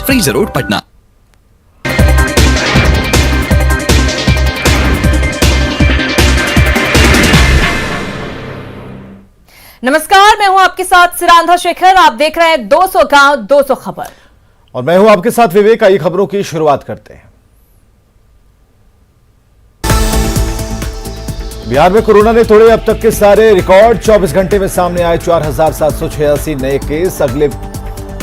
Freezer road Patna. नमस्कार, मैं हूं आपके साथ सिरांधा शेखर। आप देख रहे हैं 200 गांव 200 खबर और मैं हूं आपके साथ विवेक। आई खबरों की शुरुआत करते हैं। बिहार में कोरोना ने तोड़े अब तक के सारे रिकॉर्ड। 24 घंटे में सामने आए 4786 नए केस।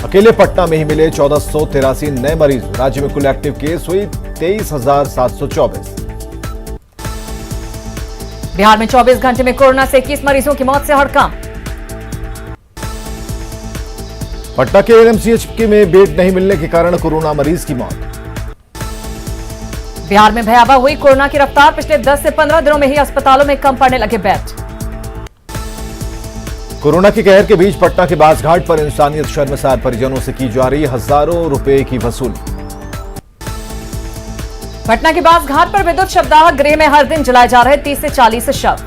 अकेले पटना में ही मिले 1483 नए मरीज। राज्य में कुल एक्टिव केस हुई 23,724। बिहार में 24 घंटे में कोरोना से 21 मरीजों की मौत से हड़कंप। पटना के एनएमसीएच में बेड नहीं मिलने के कारण कोरोना मरीज की मौत। बिहार में भयावह हुई कोरोना की रफ्तार। पिछले 10 से 15 दिनों में ही अस्पतालों में कम पड़ने लगे बेड। कोरोना के कहर के बीच पटना के बासघाट पर इंसानियत शर्मसार परिजनों से की जा रही हजारों रुपए की वसूली। पटना के बासघाट पर विद्युत शवदाह गृह में हर दिन जलाए जा रहे 30 से 40 शव।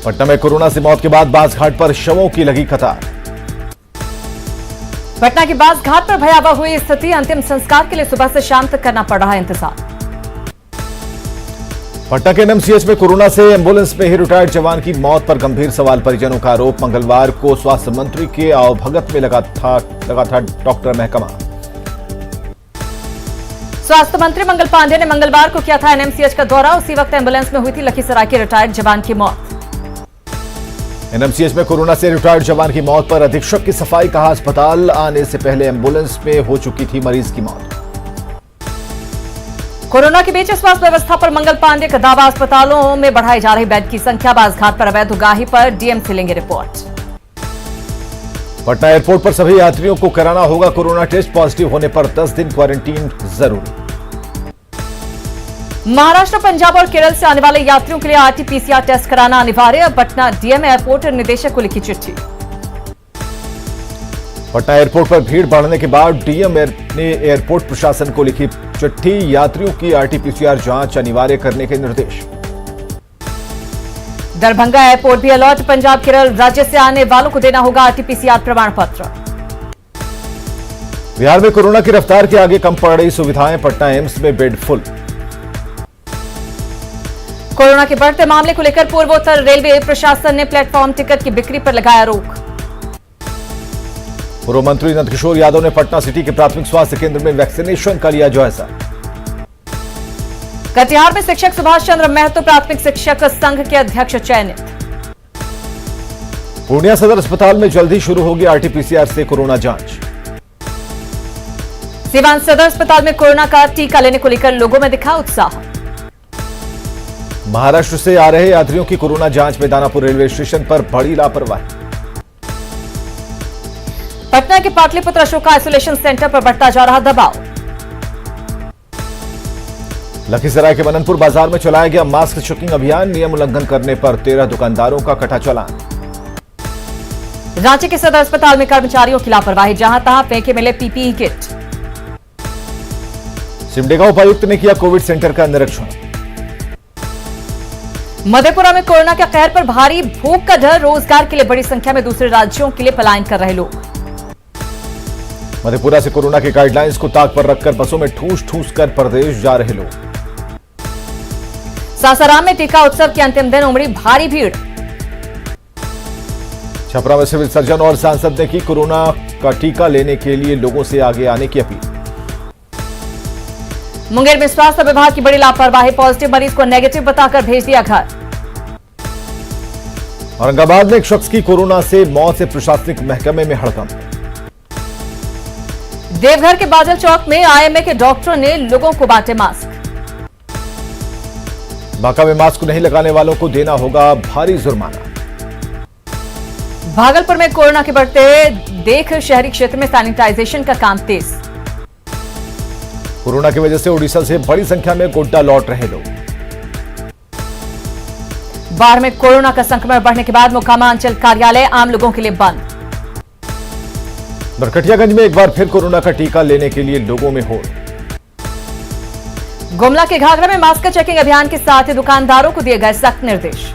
पटना में कोरोना से मौत के बाद बासघाट पर शवों की लगी कतार। पटना के बासघाट पर भयावह हुई स्थिति। अंतिम संस्कार के लिए सुबह से शाम तक करना पड़ रहा है इंतजार। पटना के एनएमसीएच में कोरोना से एम्बुलेंस में ही रिटायर्ड जवान की मौत पर गंभीर सवाल। परिजनों का आरोप, मंगलवार को स्वास्थ्य मंत्री के आवभगत में लगा था डॉक्टर महकमा। स्वास्थ्य मंत्री मंगल पांडे ने मंगलवार को किया था एनएमसीएच का दौरा। उसी वक्त एम्बुलेंस में हुई थी लखीसराय के रिटायर्ड जवान की मौत। एनएमसीएच में कोरोना से रिटायर्ड जवान की मौत पर अधीक्षक की सफाई। कहा, अस्पताल आने से पहले एम्बुलेंस में हो चुकी थी मरीज की मौत। कोरोना के बीच स्वास्थ्य व्यवस्था पर मंगल पांडे का दावा। अस्पतालों में बढ़ाई जा रही बेड की संख्या। बासघाट पर अवैध उगाही पर डीएमसी लेंगे रिपोर्ट। पटना एयरपोर्ट पर सभी यात्रियों को कराना होगा कोरोना टेस्ट। पॉजिटिव होने पर 10 दिन क्वारंटीन जरूरी। महाराष्ट्र, पंजाब और केरल से आने वाले यात्रियों के लिए आरटी-पीसीआर टेस्ट कराना अनिवार्य। पटना डीएम एयरपोर्ट निदेशक को लिखी चिट्ठी। पटना एयरपोर्ट पर भीड़ बढ़ने के बाद डीएम ने एयरपोर्ट प्रशासन को लिखी चिट्ठी। यात्रियों की आरटी-पीसीआर जांच अनिवार्य करने के निर्देश। दरभंगा एयरपोर्ट भी अलर्ट। पंजाब, केरल राज्य से आने वालों को देना होगा आरटी-पीसीआर प्रमाण पत्र। बिहार में कोरोना की रफ्तार के आगे कम पड़ रही सुविधाएं। पटना एम्स में बेड फुल। कोरोना के बढ़ते मामले को लेकर पूर्वोत्तर रेलवे प्रशासन ने प्लेटफॉर्म टिकट की बिक्री पर लगाया रोक। पूर्व मंत्री नंदकिशोर यादव ने पटना सिटी के प्राथमिक स्वास्थ्य केंद्र में वैक्सीनेशन का लिया जायजा। कटिहार में शिक्षक सुभाष चंद्र महतो प्राथमिक शिक्षक संघ के अध्यक्ष चयनित। पूर्णिया सदर अस्पताल में जल्दी शुरू होगी आरटी-पीसीआर से कोरोना जांच। सीवान सदर अस्पताल में कोरोना का टीका लेने को लेकर लोगों में दिखा उत्साह। महाराष्ट्र से आ रहे यात्रियों की कोरोना जांच में दानापुर रेलवे स्टेशन पर बड़ी लापरवाही। पटना के पाटलिपुत्र अशोका आइसोलेशन सेंटर पर बढ़ता जा रहा दबाव। लखीसराय के मननपुर बाजार में चलाया गया मास्क चेकिंग अभियान। नियम उल्लंघन करने पर 13 दुकानदारों का कटा चालान। रांची के सदर अस्पताल में कर्मचारियों की लापरवाही। जहां तहां फेंके मिले पीपीई किट। सिमडेगा उपायुक्त ने किया कोविड सेंटर का निरीक्षण। मधेपुरा में कोरोना के कहर पर भारी भूख का डर। रोजगार के लिए बड़ी संख्या में दूसरे राज्यों के लिए पलायन कर रहे लोग। मधेपुरा से कोरोना के गाइडलाइंस को ताक पर रखकर बसों में ठूस ठूस कर प्रदेश जा रहे लोग। सासाराम में टीका उत्सव के अंतिम दिन उमड़ी भारी भीड़। छपरा में सिविल सर्जन और सांसद ने की कोरोना का टीका लेने के लिए लोगों से आगे आने की अपील। मुंगेर में स्वास्थ्य विभाग की बड़ी लापरवाही। पॉजिटिव मरीज को नेगेटिव बताकर भेज दिया घर। औरंगाबाद में एक शख्स की कोरोना से मौत से प्रशासनिक महकमे में हड़कंप। देवघर के बादल चौक में आईएमए के डॉक्टरों ने लोगों को बांटे मास्क। बांका में मास्क नहीं लगाने वालों को देना होगा भारी जुर्माना। भागलपुर में कोरोना के बढ़ते देख शहरी क्षेत्र में सैनिटाइजेशन का काम तेज। कोरोना की वजह से ओडिशा से बड़ी संख्या में गोड्डा लौट रहे लोग। बाढ़ में कोरोना का संक्रमण बढ़ने के बाद मोकामा अंचल कार्यालय आम लोगों के लिए बंद। नरकटियागंज में एक बार फिर कोरोना का टीका लेने के लिए लोगों में होड़। गुमला के घाघरा में मास्क चेकिंग अभियान के साथ ही दुकानदारों को दिए गए सख्त निर्देश।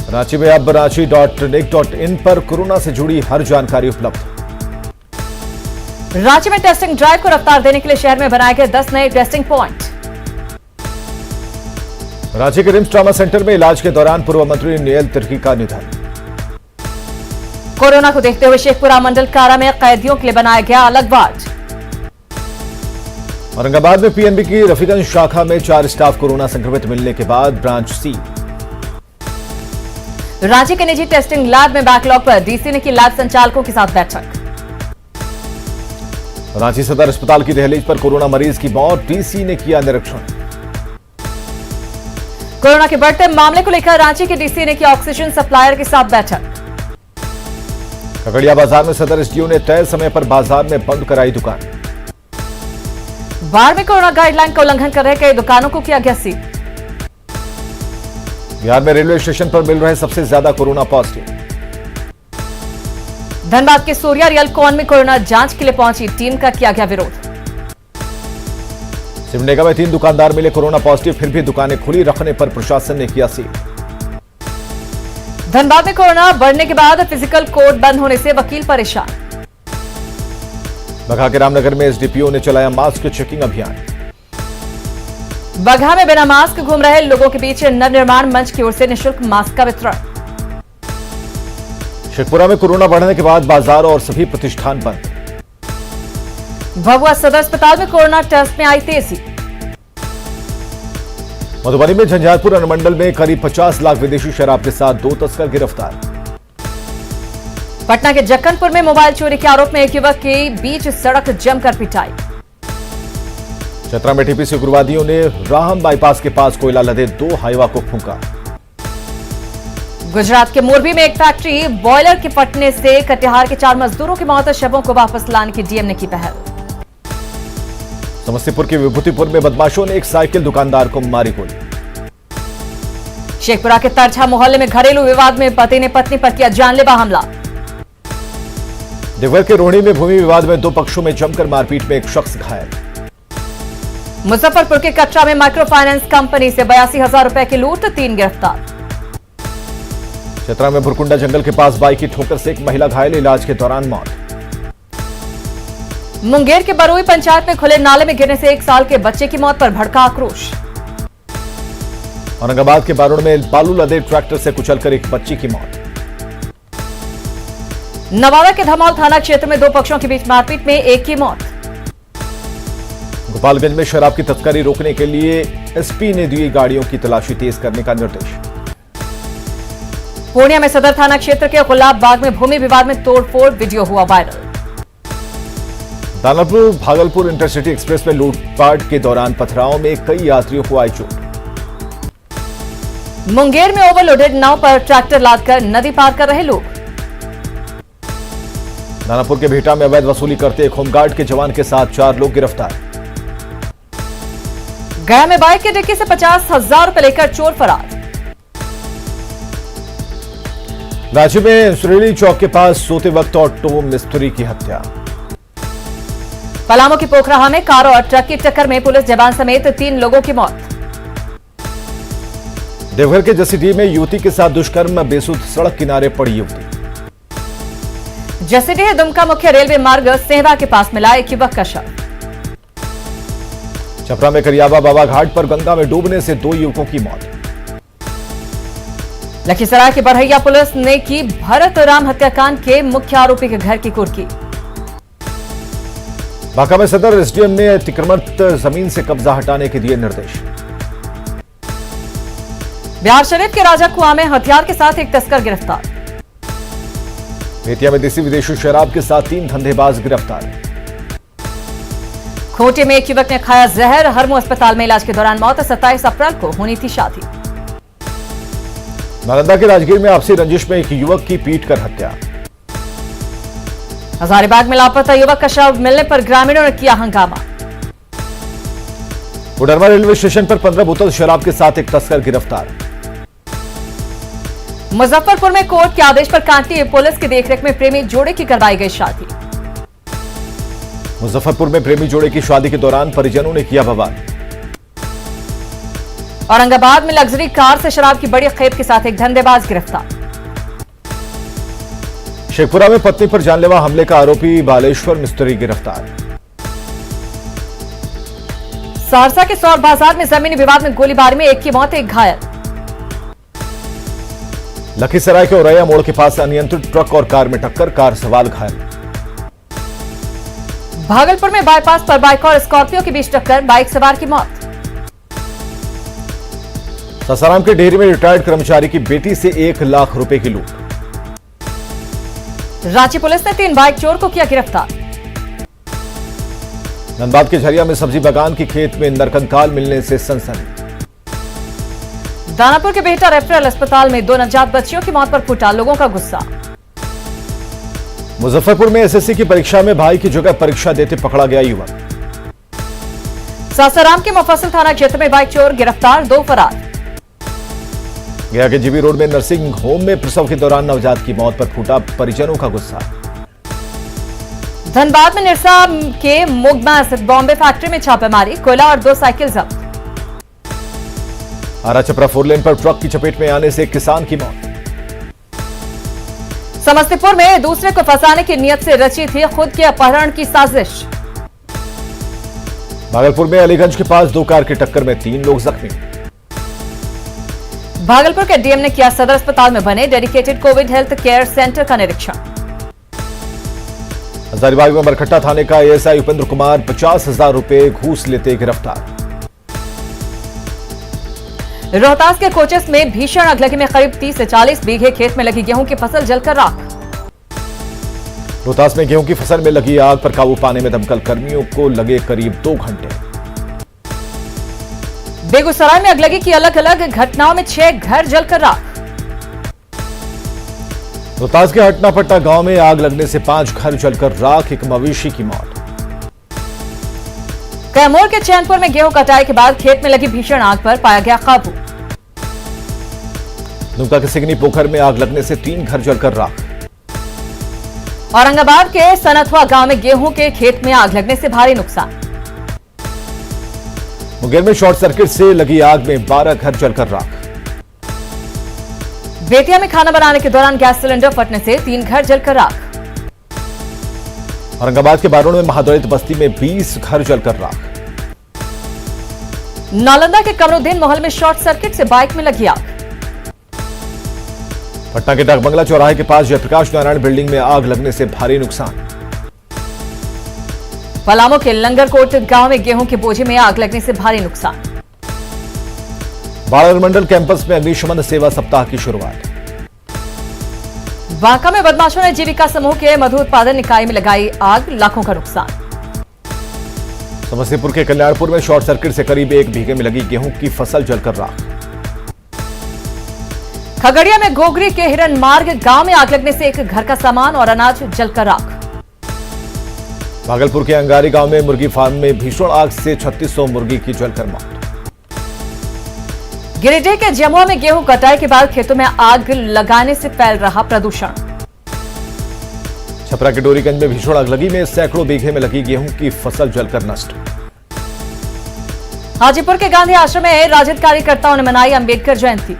रांची में अब रांची.nic.in पर कोरोना से जुड़ी हर जानकारी उपलब्ध। राज्य में टेस्टिंग ड्राइव को रफ्तार देने के लिए शहर में बनाए गए 10 नए टेस्टिंग पॉइंट। रांची के रिम्स ट्रॉमा सेंटर में इलाज के दौरान पूर्व मंत्री नियल तिर्की का निधन। कोरोना को देखते हुए शेखपुरा मंडल कारा में कैदियों के लिए बनाया गया अलग वार्ड। औरंगाबाद में पीएनबी की रफीगंज शाखा में 4 स्टाफ कोरोना संक्रमित मिलने के बाद ब्रांच सील। रांची के निजी टेस्टिंग लैब में बैकलॉग पर डीसी ने की लैब संचालकों के साथ बैठक। रांची सदर अस्पताल की दहलीज पर कोरोना मरीज की मौत, डीसी ने किया निरीक्षण। कोरोना के बढ़ते मामले को लेकर रांची के डीसी ने की ऑक्सीजन सप्लायर के साथ बैठक। खगड़िया बाजार में सदर एसडीओ ने तय समय पर बाजार में बंद कराई दुकान। बाढ़ में कोरोना गाइडलाइन का उल्लंघन कर रहे कई दुकानों को किया गया सील। बिहार में रेलवे स्टेशन पर मिल रहे सबसे ज्यादा कोरोना पॉजिटिव। धनबाद के सूर्या रियल कॉन में कोरोना जांच के लिए पहुंची टीम का किया गया विरोध। सिमडेगा में 3 दुकानदार मिले कोरोना पॉजिटिव, फिर भी दुकानें खुली रखने पर प्रशासन ने किया सील। धनबाद में कोरोना बढ़ने के बाद फिजिकल कोर्ट बंद होने से वकील परेशान। बघा के रामनगर में एसडीपीओ ने चलाया मास्क चेकिंग अभियान। बघा में बिना मास्क घूम रहे लोगों के बीच नवनिर्माण मंच की ओर से निःशुल्क मास्क का वितरण। शेखपुरा में कोरोना बढ़ने के बाद बाजार और सभी प्रतिष्ठान बंद। भभुआ सदर अस्पताल में कोरोना टेस्ट में आई तेजी। मधुबनी में झंझारपुर अनुमंडल में करीब 50 लाख विदेशी शराब के साथ 2 तस्कर गिरफ्तार। पटना के जक्कनपुर में मोबाइल चोरी के आरोप में एक युवक के बीच सड़क जमकर पिटाई। चतरा में टीपीसी उग्रवादियों ने राहम बाईपास के पास कोयला लदे 2 हाईवा को फूंका। गुजरात के मोरबी में एक फैक्ट्री बॉयलर के फटने से कटिहार के 4 मजदूरों की मौत, शवों को वापस लाने की डीएम ने की पहल। समस्तीपुर के विभूतिपुर में बदमाशों ने एक साइकिल दुकानदार को मारी गोली। शेखपुरा के तरछा मोहल्ले में घरेलू विवाद में पति ने पत्नी पर किया जानलेवा हमला। देवघर के रोहिणी में भूमि विवाद में 2 पक्षों में जमकर मारपीट में एक शख्स घायल। मुजफ्फरपुर के कटरा में माइक्रो फाइनेंस कंपनी से 82,000 रुपए की लूट, 3 गिरफ्तार। चतरा में भुरकुंडा जंगल के पास बाइक की ठोकर से एक महिला घायल, इलाज के दौरान मौत। मुंगेर के बरुई पंचायत में खुले नाले में गिरने से 1 साल के बच्चे की मौत पर भड़का आक्रोश। औरंगाबाद के बारुण में बालू लदे ट्रैक्टर से कुचलकर एक बच्ची की मौत। नवादा के धमौल थाना क्षेत्र में 2 पक्षों के बीच मारपीट में एक की मौत। गोपालगंज में शराब की तस्करी रोकने के लिए एसपी ने दी गाड़ियों की तलाशी तेज करने का निर्देश। पूर्णिया में सदर थाना क्षेत्र के गुलाब बाग में भूमि विवाद में तोड़फोड़, वीडियो हुआ viral. Danapur Bhagalpur intercity express में लूटपाट के दौरान पथराव में कई यात्रियों को आई चोट। मुंगेर में ओवरलोडेड नाव पर ट्रैक्टर लादकर नदी पार कर रहे लोग। दानापुर के भेटा में अवैध वसूली करते एक होमगार्ड के जवान के साथ 4 लोग गिरफ्तार। गया में बाइक की डिक्की से 50,000 रुपए लेकर चोर फरार। रांची में सुरेली चौक के पास सोते वक्त ऑटो मिस्त्री की हत्या। पलामू की पोखराहा में कार और ट्रक की टक्कर में पुलिस जवान समेत 3 लोगों की मौत। देवघर के जसीडीह में युवती के साथ दुष्कर्म, बेसुध सड़क किनारे पड़ी युवती। जसीडीह दुमका मुख्य रेलवे मार्ग सेहवा के पास मिला एक युवक का शव। छपरा में करियावा बाबा घाट पर गंगा में डूबने से 2 युवकों की मौत। लखीसराय की बड़हैया पुलिस ने की भरत राम हत्याकांड के मुख्य आरोपी के घर की कुर्की। बांका में सदर एसडीएम ने अतिक्रमित जमीन से कब्जा हटाने के दिए निर्देश। बिहार शरीफ के राजा कुआं में हथियार के साथ एक तस्कर गिरफ्तार। बेतिया में देसी विदेशी शराब के साथ 3 धंधेबाज गिरफ्तार। खूंटी में एक युवक ने खाया जहर, हरमू अस्पताल में इलाज के दौरान मौत। 27 अप्रैल को होनी थी शादी। नालंदा के राजगीर में आपसी रंजिश में एक युवक की पीटकर हत्या। हजारीबाग में लापता युवक का शव मिलने पर ग्रामीणों ने किया हंगामा। कोडरमा रेलवे स्टेशन पर 15 बोतल शराब के साथ एक तस्कर गिरफ्तार। मुजफ्फरपुर में कोर्ट के आदेश पर कांटी पुलिस की देखरेख में प्रेमी जोड़े की करवाई गई शादी। मुजफ्फरपुर में प्रेमी जोड़े की शादी के दौरान परिजनों ने किया बवाल। औरंगाबाद में लग्जरी कार से शराब की बड़ी खेप के साथ एक धंधेबाज गिरफ्तार। शेखपुरा में पत्नी पर जानलेवा हमले का आरोपी बालेश्वर मिस्त्री गिरफ्तार। सहरसा के सौर बाजार में जमीनी विवाद में गोलीबारी में एक की मौत, एक घायल। लखीसराय के औरैया मोड़ के पास अनियंत्रित ट्रक और कार में टक्कर, कार सवार घायल। भागलपुर में बाईपास पर बाइक और स्कॉर्पियो के बीच टक्कर, बाइक सवार की मौत। सासाराम के डेहरी में रिटायर्ड कर्मचारी की बेटी से 1 लाख रुपए की लूट। रांची पुलिस ने 3 बाइक चोर को किया गिरफ्तार। धनबाद के झरिया में सब्जी बागान की खेत में नरकंकाल मिलने से सनसनी। दानापुर के बेहटा रेफरल अस्पताल में 2 नवजात बच्चियों की मौत पर फूटा लोगों का गुस्सा। मुजफ्फरपुर में एसएससी की परीक्षा में भाई की जगह परीक्षा देते पकड़ा गया युवक। सासाराम के मुफस्सिल थाना क्षेत्र में बाइक चोर गिरफ्तार, 2 फरार। गया के जीबी रोड में नर्सिंग होम में प्रसव के दौरान नवजात की मौत पर फूटा परिजनों का गुस्सा। धनबाद में निरसा के मुगमा स्थित बॉम्बे फैक्ट्री में छापेमारी, कोयला और 2 साइकिल जब्त। आरा छपरा 4 लेन पर ट्रक की चपेट में आने से एक किसान की मौत। समस्तीपुर में दूसरे को फंसाने की नियत से रची थी खुद के अपहरण की साजिश। भागलपुर में अलीगंज के पास 2 कार की टक्कर में 3 लोग जख्मी। भागलपुर के डीएम ने किया सदर अस्पताल में बने dedicated Covid health care centre का निरीक्षण। हजारीबाग में बरकट्टा थाने का एएसआई उपेंद्र कुमार 50,000 रुपए घूस लेते गिरफ्तार। रोहतास के कोचस में भीषण अगलगी में करीब 30 से 40 बीघे खेत में लगी गेहूं की फसल जलकर राख। रोहतास में गेहूं की फसल में लगी आग पर काबू पाने में दमकल कर्मियों को लगे करीब 2 घंटे। बेगूसराय में अगलगी की अलग अलग घटनाओं में 6 घर जलकर राख। रोहतास के हटनापट्टा गांव में आग लगने से 5 घर जलकर राख, एक मवेशी की मौत। कैमूर के चैनपुर में गेहूं कटाई के बाद खेत में लगी भीषण आग पर पाया गया काबू। दुमका के सिगनी पोखर में आग लगने से 3 घर जलकर राख। औरंगाबाद के सनथवा गांव में गेहूं के खेत में आग लगने से भारी नुकसान। मुंगेर में शॉर्ट सर्किट से लगी आग में 12 घर जलकर राख। बेतिया में खाना बनाने के दौरान गैस सिलेंडर फटने से 3 घर जलकर राख। औरंगाबाद के बारोड़ में महादलित बस्ती में 20 घर जलकर राख। नालंदा के कमरुद्दीन महल में शॉर्ट सर्किट से बाइक में लगी आग। पटना के डाकबंगला चौराहे के पास जयप्रकाश नारायण बिल्डिंग में आग लगने से भारी नुकसान। पलामू के लंगरकोट गांव में गेहूं के बोझे में आग लगने से भारी नुकसान। बाड़ा मंडल कैंपस में अग्निशमन सेवा सप्ताह की शुरुआत। बांका में बदमाशों ने जीविका समूह के मधु उत्पादन इकाई में लगाई आग, लाखों का नुकसान। समस्तीपुर के कल्याणपुर में शॉर्ट सर्किट से करीब 1 बीघे में लगी गेहूं की फसल जलकर राख। खगड़िया में गोगरी के हिरन मार्ग गांव में आग लगने से एक घर का सामान और अनाज जलकर राख। भागलपुर के अंगारी गांव में मुर्गी फार्म में भीषण आग से 3600 मुर्गी की जलकर मौत। गिरिडीह के जमुआ में गेहूं कटाई के बाद खेतों में आग लगाने से फैल रहा प्रदूषण। छपरा के डोरीगंज में भीषण आगलगी में सैकड़ों बीघे में लगी गेहूं की फसल जलकर नष्ट। हाजीपुर के गांधी आश्रम में राजद कार्यकर्ताओं ने मनाई अंबेडकर जयंती।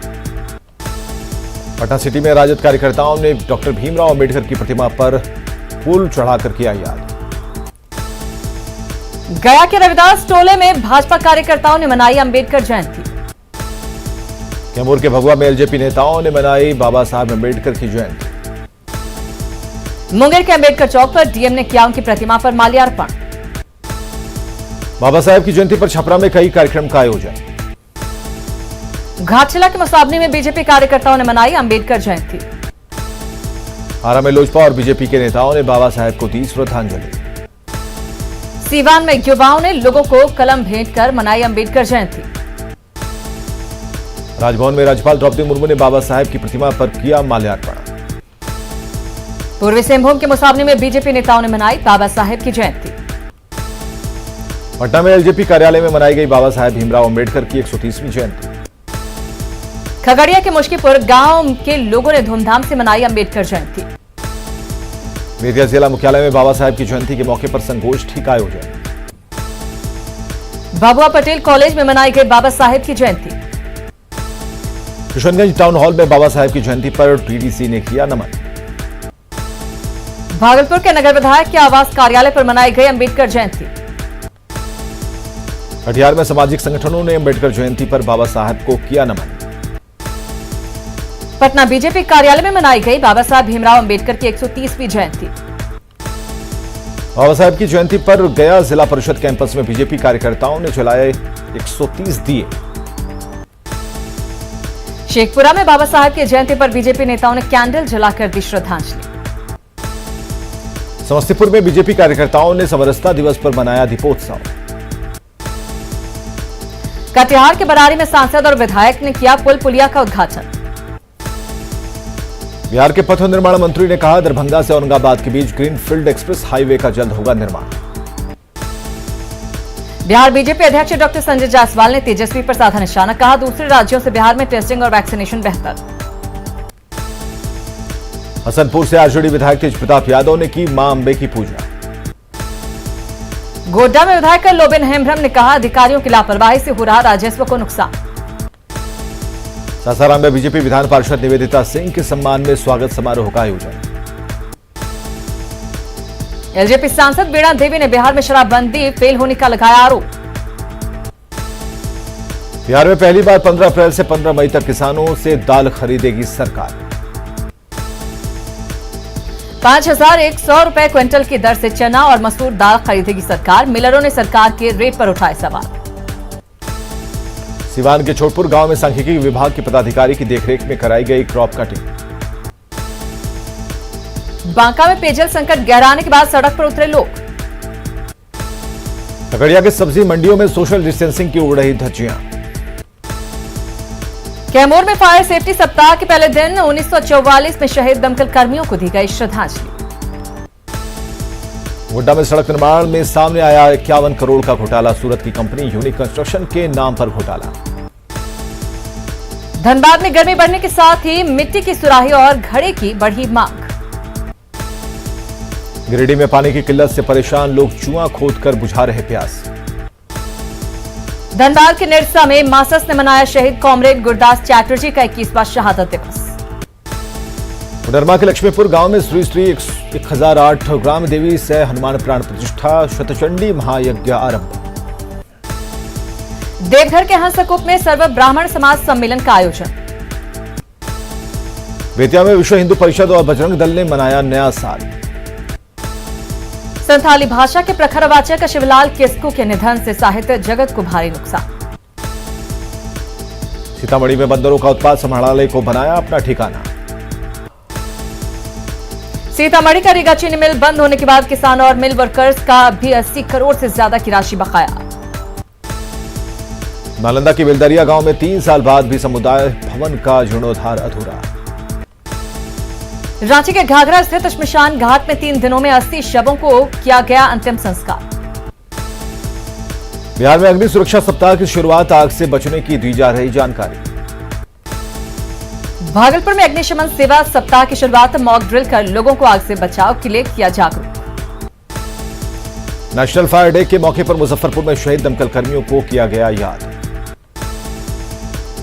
पटना सिटी में राजद कार्यकर्ताओं ने डॉक्टर भीमराव अंबेडकर की प्रतिमा पर फूल चढ़ाकर किया याद। गया के रविदास टोले में भाजपा कार्यकर्ताओं ने मनाई अंबेडकर जयंती। कैमूर के भगवा में एलजेपी नेताओं ने मनाई बाबा साहब अंबेडकर की जयंती। मुंगेर के अंबेडकर चौक पर डीएम ने किया उनकी प्रतिमा पर माल्यार्पण। बाबा साहब की जयंती पर छपरा में कई कार्यक्रम का आयोजन। घाटशिला के मुसाबनी में बीजेपी कार्यकर्ताओं ने मनाई अंबेडकर जयंती। आरा में लोजपा और बीजेपी के नेताओं ने बाबा साहब को दी श्रद्धांजलि। सीवान में युवाओं ने लोगों को कलम भेंट कर मनाई अंबेडकर जयंती। राजभवन में राज्यपाल द्रौपदी मुर्मू ने बाबा साहब की प्रतिमा पर किया माल्यार्पण। पूर्वी सिंहभूम के मुसाबनी में बीजेपी नेताओं ने मनाई बाबा साहब की जयंती। पटना में एलजेपी कार्यालय में मनाई गई बाबा साहब भीमराव अंबेडकर की 130वीं जयंती। खगड़िया के मुश्कीपुर गांव के लोगों ने धूमधाम से मनाई अंबेडकर जयंती। बेतिया जिला मुख्यालय में बाबा साहब की जयंती के मौके पर संगोष्ठी का आयोजन। बाबुआ पटेल कॉलेज में मनाई गई बाबा साहब की जयंती। किशनगंज टाउन हॉल में बाबा साहब की जयंती पर टीडीसी ने किया नमन। भागलपुर के नगर विधायक के आवास कार्यालय पर मनाई गई अंबेडकर जयंती। कटिहार में सामाजिक संगठनों ने अंबेडकर जयंती पर बाबा साहब को किया नमन। पटना बीजेपी कार्यालय में मनाई गई बाबा साहब भीमराव अंबेडकर की 130वीं जयंती। बाबा साहब की जयंती पर गया जिला परिषद कैंपस में बीजेपी कार्यकर्ताओं ने जलाए 130 दिए। शेखपुरा में बाबा साहब की जयंती पर बीजेपी नेताओं ने कैंडल जलाकर दी श्रद्धांजलि। समस्तीपुर में बीजेपी कार्यकर्ताओं ने समरसता दिवस पर मनाया दीपोत्सव। कटिहार के बरारी में सांसद और विधायक ने किया पुल पुलिया का उद्घाटन। बिहार के पथ निर्माण मंत्री ने कहा, दरभंगा से औरंगाबाद के बीच ग्रीनफील्ड एक्सप्रेस हाईवे का जल्द होगा निर्माण। बिहार बीजेपी अध्यक्ष डॉक्टर संजय जायसवाल ने तेजस्वी पर साधा निशाना, कहा दूसरे राज्यों से बिहार में टेस्टिंग और वैक्सीनेशन बेहतर। हसनपुर से आरजेडी विधायक तेज प्रताप यादव ने की मां अंबे की पूजा। गोड्डा में विधायक लोबिन हेम्ब्रम ने कहा, अधिकारियों की लापरवाही से हो रहा राजस्व को नुकसान। सासाराम में बीजेपी विधान पार्षद निवेदिता सिंह के सम्मान में स्वागत समारोह का आयोजन। एलजेपी सांसद वीणा देवी ने बिहार में शराबबंदी फेल होने का लगाया आरोप। बिहार में पहली बार 15 अप्रैल से 15 मई तक किसानों से दाल खरीदेगी सरकार। 5,100 रुपए क्विंटल की दर से चना और मसूर दाल खरीदेगी सरकार। मिलरों ने सरकार के रेट पर उठाए सवाल। सिवान के छोटपुर गांव में सांख्यिकी विभाग के पदाधिकारी की देखरेख में कराई गई क्रॉप कटिंग। बांका में पेयजल संकट गहराने के बाद सड़क पर उतरे लोग। खगड़िया के सब्जी मंडियों में सोशल डिस्टेंसिंग की उड़ रही धज्जियां। कैमूर में फायर सेफ्टी सप्ताह के पहले दिन 1944 में शहीद दमकल कर्मियों को दी गई श्रद्धांजलि। गोड्डा में सड़क निर्माण में सामने आया 51 करोड़ का घोटाला। सूरत की कंपनी यूनिक कंस्ट्रक्शन के नाम पर घोटाला। धनबाद में गर्मी बढ़ने के साथ ही मिट्टी की सुराही और घड़े की बढ़ी मांग। गिरिडीह में पानी की किल्लत से परेशान लोग कुआं खोदकर बुझा रहे प्यास। धनबाद के निरसा में मासस ने मनाया शहीद कॉमरेड गुरदास चैटर्जी का 21वां शहादत दिवस। उडरमा के लक्ष्मीपुर गांव में श्री श्री 1008 ग्राम देवी से हनुमान प्राण प्रतिष्ठा शतचंडी महायज्ञ आरंभ। देवघर के हंसकूप में सर्व ब्राह्मण समाज सम्मेलन का आयोजन। बेतिया में विश्व हिंदू परिषद और बजरंग दल ने मनाया नया साल। संथाली भाषा के प्रखर वाचक शिवलाल किस्कू के निधन से साहित्य जगत को भारी नुकसान। सीतामढ़ी में बंदरों का उत्पाद संग्रहालय को बनाया अपना ठिकाना। सीतामढ़ी का रीगा चीनी मिल बंद होने के बाद किसान और मिल वर्कर्स का भी 80 करोड़ से ज्यादा की राशि बकाया। नालंदा की बेलदरिया गांव में 3 साल बाद भी समुदाय भवन का जीर्णोद्धार अधूरा। रांची के घाघरा स्थित श्मशान घाट में 3 दिनों में 80 शवों को किया गया अंतिम संस्कार। बिहार में अग्नि सुरक्षा सप्ताह की शुरुआत आग से बचने की दी जा रही जानकारी। भागलपुर में अग्निशमन सेवा सप्ताह की शुरुआत मॉक ड्रिल कर लोगों को आग से बचाव के लिए किया जागरूक। नेशनल फायर डे के मौके पर मुजफ्फरपुर में शहीद दमकल कर्मियों को किया गया याद।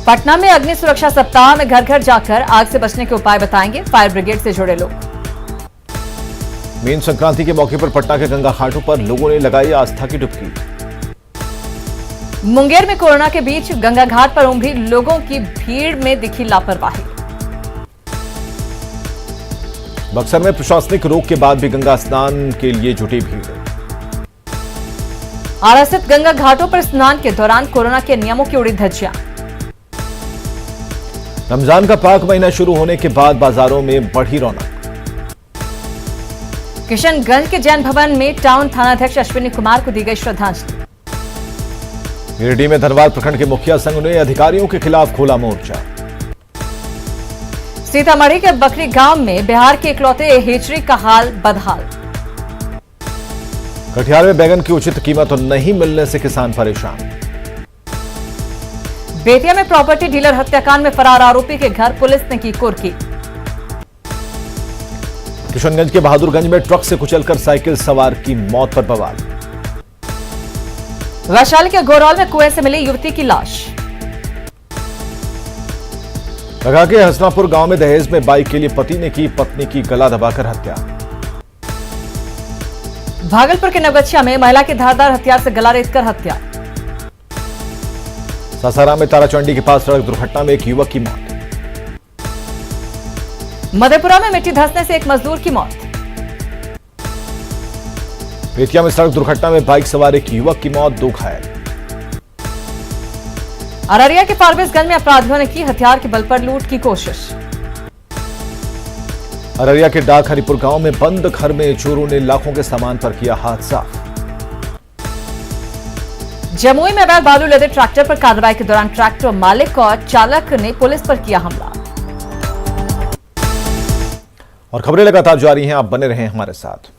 पटना में अग्नि सुरक्षा सप्ताह में घर घर जाकर आग से बचने के उपाय बताएंगे फायर ब्रिगेड से जुड़े लोग। मीन संक्रांति के मौके पर पटना के गंगा घाटों पर लोगों ने लगाई आस्था की डुबकी। मुंगेर में कोरोना के बीच गंगा घाट पर उमड़ी लोगों की भीड़ में दिखी लापरवाही। बक्सर में प्रशासनिक रोक के बाद भी गंगा स्नान के लिए जुटी भीड़। आरा स्थित गंगा घाटों पर स्नान के दौरान कोरोना के नियमों की उड़ी धज्जियां। रमजान का पाक महीना शुरू होने के बाद बाजारों में बढ़ी रौनक। किशनगंज के जैन भवन में टाउन थानाध्यक्ष अश्विनी कुमार को दी गई श्रद्धांजलि। गिरिडीह में धनबाद प्रखंड के मुखिया संघ ने अधिकारियों के खिलाफ खोला मोर्चा। सीतामढ़ी के बकरी गांव में बिहार के इकलौते हेचरी का हाल बदहाल। कटिहार में बैगन की उचित कीमत नहीं मिलने से किसान परेशान। बेतिया में प्रॉपर्टी डीलर हत्याकांड में फरार आरोपी के घर पुलिस ने की कुर्की। किशनगंज के बहादुरगंज में ट्रक से कुचलकर साइकिल सवार की मौत पर बवाल। वैशाली के गोरौल में कुएं से मिली युवती की लाश। लगा के हसनापुर गांव में दहेज में बाइक के लिए पति ने की पत्नी की गला दबाकर हत्या। भागलपुर के नवगछिया में महिला की धारदार हथियार से गला रेतकर हत्या। सासाराम में ताराचंडी के पास सड़क दुर्घटना में एक युवक की मौत। मधेपुरा में मिट्टी धंसने से एक मजदूर की मौत। बेतिया में सड़क दुर्घटना में बाइक सवार एक युवक की मौत, 2 घायल। अररिया के फारबिसगंज में अपराधियों ने की हथियार के बल पर लूट की कोशिश। अररिया के डाक हरिपुर गांव में बंद घर में चोरों ने लाखों के सामान पर किया हाथ साफ। जमुई में अवैध बालू लदे ट्रैक्टर पर कार्रवाई के दौरान ट्रैक्टर मालिक और चालक ने पुलिस पर किया हमला। और खबरें लगातार जारी हैं, आप बने रहें हमारे साथ।